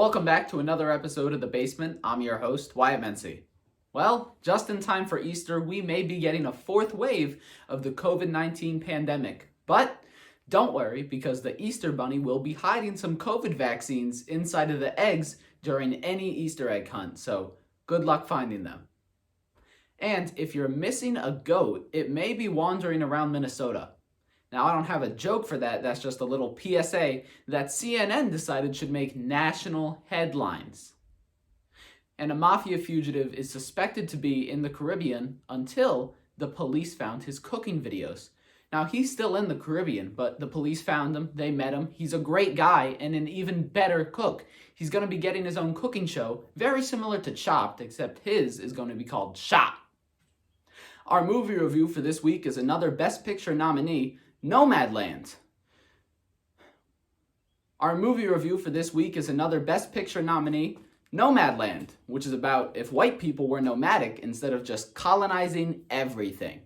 Welcome back to another episode of The Basement. I'm your host, Wyatt. Well, just in time for Easter, we may be getting a fourth wave of the COVID-19 pandemic. But don't worry, because the Easter Bunny will be hiding some COVID vaccines inside of the eggs during any Easter egg hunt, so good luck finding them. And if you're missing a goat, it may be wandering around Minnesota. Now, I don't have a joke for that, that's just a little PSA that CNN decided should make national headlines. And a mafia fugitive is suspected to be in the Caribbean until the police found his cooking videos. Now, he's still in the Caribbean, but the police found him, they met him, he's a great guy and an even better cook. He's going to be getting his own cooking show, very similar to Chopped, except his is going to be called Shop. Our movie review for this week is another Best Picture nominee, Nomadland. Our movie review for this week is another Best Picture nominee, Nomadland, which is about if white people were nomadic instead of just colonizing everything.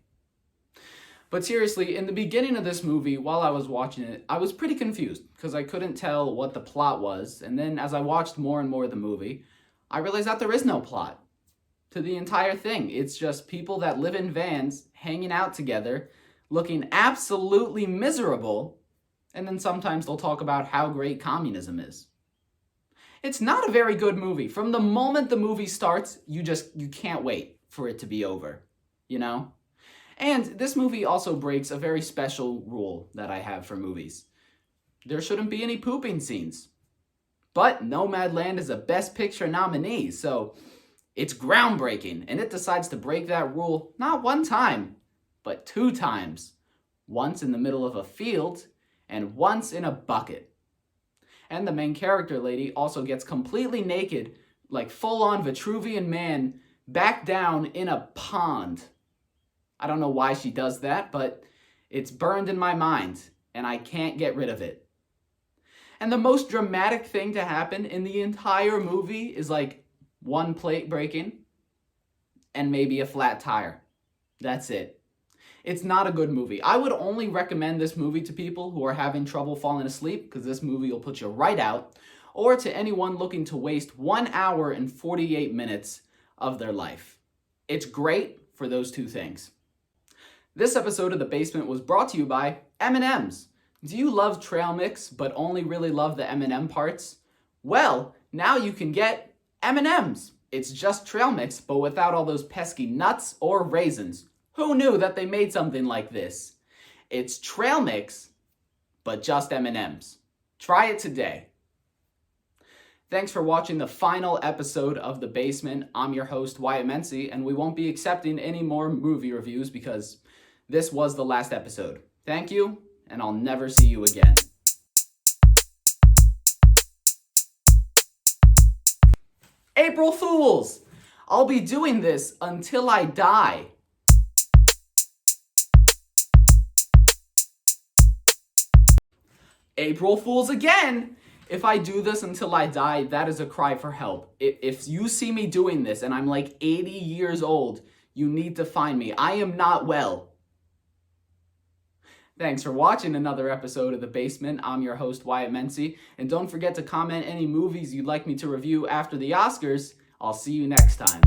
But seriously, in the beginning of this movie, while I was watching it, I was pretty confused because I couldn't tell what the plot was. And then as I watched more and more of the movie, I realized that there is no plot to the entire thing. It's just people that live in vans, hanging out together, looking absolutely miserable, and then sometimes they'll talk about how great communism is. It's not a very good movie. From the moment the movie starts, you can't wait for it to be over, you know? And this movie also breaks a very special rule that I have for movies. There shouldn't be any pooping scenes. But Nomadland is a Best Picture nominee, so it's groundbreaking, and it decides to break that rule not one time, but 2 times. Once in the middle of a field, and once in a bucket. And the main character lady also gets completely naked, like full-on Vitruvian Man, back down in a pond. I don't know why she does that, but it's burned in my mind, and I can't get rid of it. And the most dramatic thing to happen in the entire movie is like one plate breaking, and maybe a flat tire. That's it. It's not a good movie. I would only recommend this movie to people who are having trouble falling asleep, because this movie will put you right out, or to anyone looking to waste 1 hour and 48 minutes of their life. It's great for those 2 things. This episode of The Basement was brought to you by M&M's. Do you love trail mix but only really love the M&M parts? Well, now you can get M&M's. It's just trail mix but without all those pesky nuts or raisins. Who knew that they made something like this? It's trail mix, but just M&M's. Try it today. Thanks for watching the final episode of The Basement. I'm your host, Wyatt, and we won't be accepting any more movie reviews because this was the last episode. Thank you, and I'll never see you again. April Fools! I'll be doing this until I die. April Fools again! If I do this until I die, that is a cry for help. If you see me doing this and I'm like 80 years old, you need to find me. I am not well. Thanks for watching another episode of The Basement. I'm your host, Wyatt, and don't forget to comment any movies you'd like me to review after the Oscars. I'll see you next time.